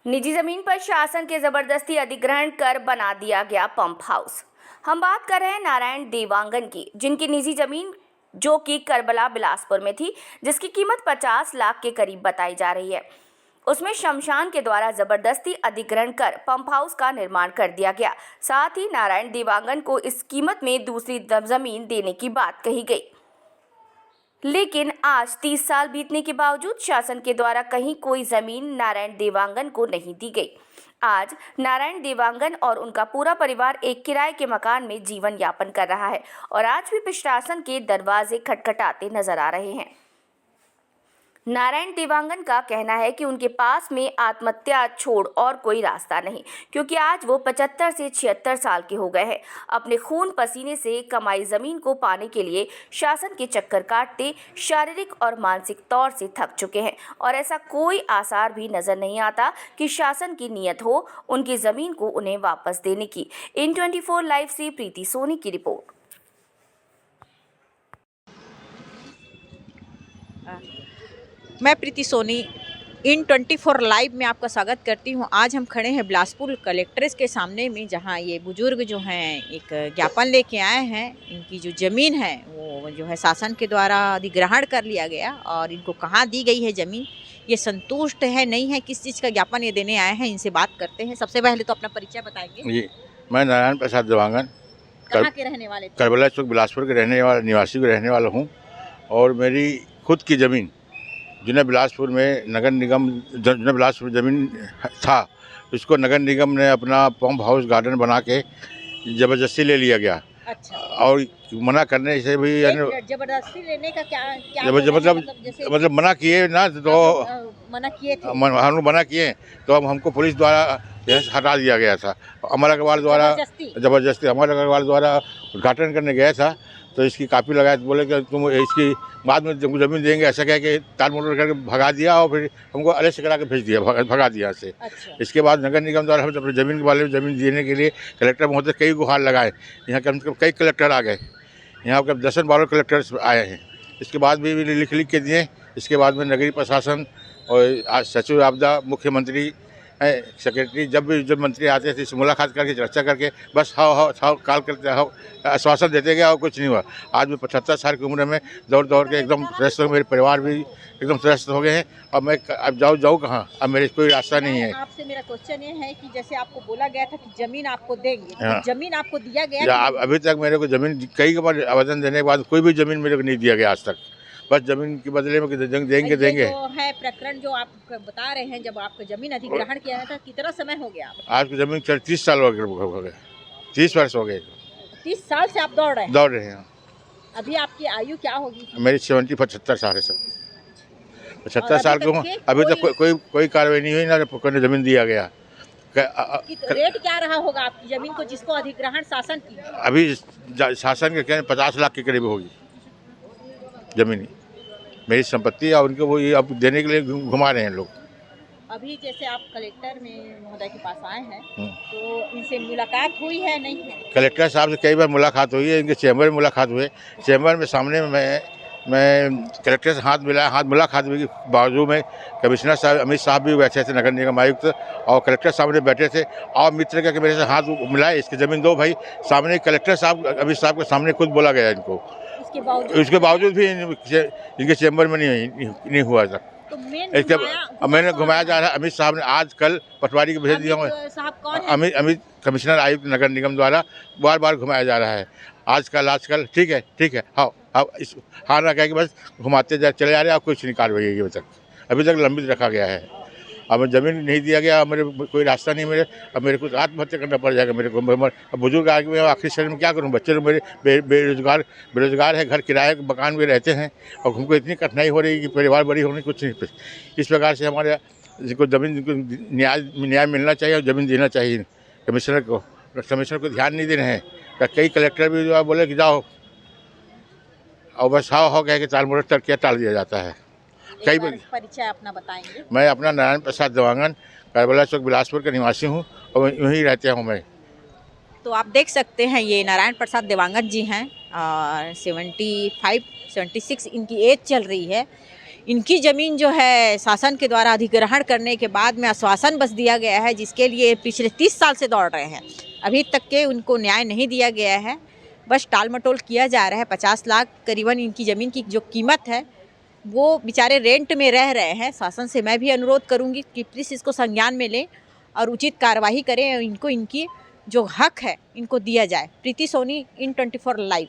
निजी जमीन पर शासन के जबरदस्ती अधिग्रहण कर बना दिया गया पंप हाउस। हम बात कर रहे हैं नारायण देवांगन की, जिनकी निजी जमीन जो कि करबला बिलासपुर में थी, जिसकी कीमत 50 लाख के करीब बताई जा रही है। उसमें शमशान के द्वारा जबरदस्ती अधिग्रहण कर पंप हाउस का निर्माण कर दिया गया। साथ ही नारायण देवांगन को इस कीमत में दूसरी जमीन देने की बात कही गई। लेकिन आज 30 साल बीतने के बावजूद शासन के द्वारा कहीं कोई जमीन नारायण देवांगन को नहीं दी गई। आज नारायण देवांगन और उनका पूरा परिवार एक किराए के मकान में जीवन यापन कर रहा है और आज भी प्रशासन के दरवाजे खटखटाते नजर आ रहे हैं। नारायण देवांगन का कहना है कि उनके पास में आत्महत्या छोड़ और कोई रास्ता नहीं, क्योंकि आज वो 75 से 76 साल के हो गए हैं। अपने खून पसीने से कमाई जमीन को पाने के लिए शासन के चक्कर काटते शारीरिक और मानसिक तौर से थक चुके हैं और ऐसा कोई आसार भी नजर नहीं आता कि शासन की नीयत हो उनकी जमीन को उन्हें वापस देने की। इन 24 लाइव से प्रीति सोनी की रिपोर्ट। मैं प्रीति सोनी इन 24 लाइव में आपका स्वागत करती हूं। आज हम खड़े हैं बिलासपुर कलेक्ट्रेट के सामने में, जहां ये बुजुर्ग जो हैं एक ज्ञापन लेके आए हैं। इनकी जो ज़मीन है वो जो है शासन के द्वारा अधिग्रहण कर लिया गया और इनको कहाँ दी गई है ज़मीन, ये संतुष्ट है नहीं है, किस चीज़ का ज्ञापन ये देने आए हैं, इनसे बात करते हैं। सबसे पहले तो अपना परिचय बताएंगे जी। मैं नारायण प्रसाद देवांगन कहाँ के रहने वाले थे? करबला चौक बिलासपुर के रहने वाला निवासी के रहने वाला हूँ और मेरी खुद की ज़मीन जिन्हें बिलासपुर में नगर निगम जिन्हें बिलासपुर ज़मीन था, उसको नगर निगम ने अपना पंप हाउस गार्डन बना के ज़बरदस्ती ले लिया गया। अच्छा। और मना करने से भी जबरदस्ती लेने का क्या मतलब मना किए ना, तो मना किए थे? हम लोग मना किए तो अब हमको पुलिस द्वारा हटा दिया गया था। अमर अग्रवाल द्वारा ज़बरदस्ती अमर अग्रवाल द्वारा उद्घाटन करने गया था, तो इसकी कापी लगाए तो बोले कि तुम इसकी बाद में ज़मीन देंगे, ऐसा कह के ताल मोटर करके भगा दिया और फिर हमको अरेस्ट करा के भेज दिया, भगा दिया से। अच्छा। इसके बाद नगर निगम द्वारा हम अपने ज़मीन के बारे में ज़मीन देने के लिए कलेक्टर महोदय कई गुहार लगाए। यहाँ कम से कम कई कलेक्टर आ गए, यहाँ पर 10-12 कलेक्टर्स आए हैं। इसके बाद भी लिख के दिए। इसके बाद में नगरीय प्रशासन और सचिव आपदा, मुख्यमंत्री, सेक्रेटरी, जब मंत्री आते थे मुलाकात करके चर्चा करके बस हाउ काल करते आश्वासन देते गए और कुछ नहीं हुआ। आज मैं 75 साल की उम्र में दौड़ के एकदम त्रस्त हो, मेरे परिवार भी एकदम त्रस्त हो गए हैं। अब मैं अब जाऊँ कहाँ? अब मेरे कोई रास्ता नहीं है। आपसे मेरा क्वेश्चन ये है कि जैसे आपको बोला गया था कि ज़मीन आपको देंगे, तो ज़मीन आपको दिया गया? अभी तक मेरे को ज़मीन कई बार आवेदन देने के बाद कोई भी ज़मीन मेरे को नहीं दिया गया आज तक। बस ज़मीन के बदले में देंगे। तो है प्रकरण जो आप बता रहे हैं, जब आपको ज़मीन अधिग्रहण किया था कितना समय हो गया? आज की ज़मीन 30 साल हो गए, 30 वर्ष हो गए। 30 साल से आप दौड़ रहे हैं? अभी आपकी आयु क्या होगी? मेरी 75 साल है। सब 75 साल के हूँ। अभी तक कोई कार्रवाई नहीं हुई, ना कोई ज़मीन दिया गया। रेट क्या रहा होगा आपकी ज़मीन को जिसको अधिग्रहण शासन की? अभी शासन के कहने 50 लाख के करीब होगी ज़मीन मेरी संपत्ति, और उनको वो ये अब देने के लिए घुमा रहे हैं लोग। अभी जैसे आप कलेक्टर में महोदय के पास आए हैं, तो इनसे मुलाकात हुई है नहीं है? कलेक्टर साहब से कई बार मुलाकात हुई है, इनके चैम्बर में मुलाकात हुई। चैम्बर में सामने में मैं कलेक्टर से हाथ मुलाकात हुई। बाजू में कमिश्नर साहब अमित साहब भी बैठे थे, नगर निगम आयुक्त, और कलेक्टर सामने बैठे थे और मित्र करके मेरे से हाथ मिलाए, इसकी ज़मीन दो भाई। सामने कलेक्टर साहब अमित साहब के सामने खुद बोला गया इनको। उसके बावजूद भी इनके चैम्बर में नहीं हुआ था। तो मैंने घुमाया जा रहा है। अमित साहब ने आज कल पटवारी को भेज दिया हूँ। अमित कमिश्नर आयुक्त नगर निगम द्वारा बार घुमाया जा रहा है। आजकल ठीक है। हाँ ना कह के बस घुमाते चले जा रहे हैं, और कुछ नहीं कार्रवाई अभी तक लंबित रखा गया है। अब ज़मीन नहीं दिया गया, मेरे कोई रास्ता नहीं अब मेरे को आत्महत्या करना पड़ जाएगा मेरे को। बुजुर्ग आगे आखिरी शहर में क्या करूँ? बच्चे लोग मेरे बेरोजगार है, घर किराए के मकान में रहते हैं और हमको इतनी कठिनाई हो रही है कि परिवार बड़ी होने कुछ नहीं। इस प्रकार से हमारे जिनको ज़मीन न्याय मिलना चाहिए और ज़मीन देना चाहिए। कमिश्नर को ध्यान नहीं दे रहे हैं। कई कलेक्टर भी जो बोले कि जाओ, और बस हाउ कह के ताल मोटर करके टाल दिया जाता है। कई बार परिचय अपना बताएंगे? मैं अपना नारायण प्रसाद देवांगन करबला चौक बिलासपुर का निवासी हूँ और वहीं रहते हूँ मैं। तो आप देख सकते हैं ये नारायण प्रसाद देवांगन जी हैं और 76 इनकी एज चल रही है। इनकी ज़मीन जो है शासन के द्वारा अधिग्रहण करने के बाद में आश्वासन बस दिया गया है, जिसके लिए पिछले 30 साल से दौड़ रहे हैं। अभी तक के उनको न्याय नहीं दिया गया है, बस टाल मटोल किया जा रहा है। 50 लाख करीबन इनकी ज़मीन की जो कीमत है वो बेचारे रेंट में रह रहे हैं। शासन से मैं भी अनुरोध करूंगी कि प्लीज़ इसको संज्ञान में लें और उचित कार्रवाई करें और इनको इनकी जो हक है इनको दिया जाए। प्रीति सोनी, इन 24 लाइव।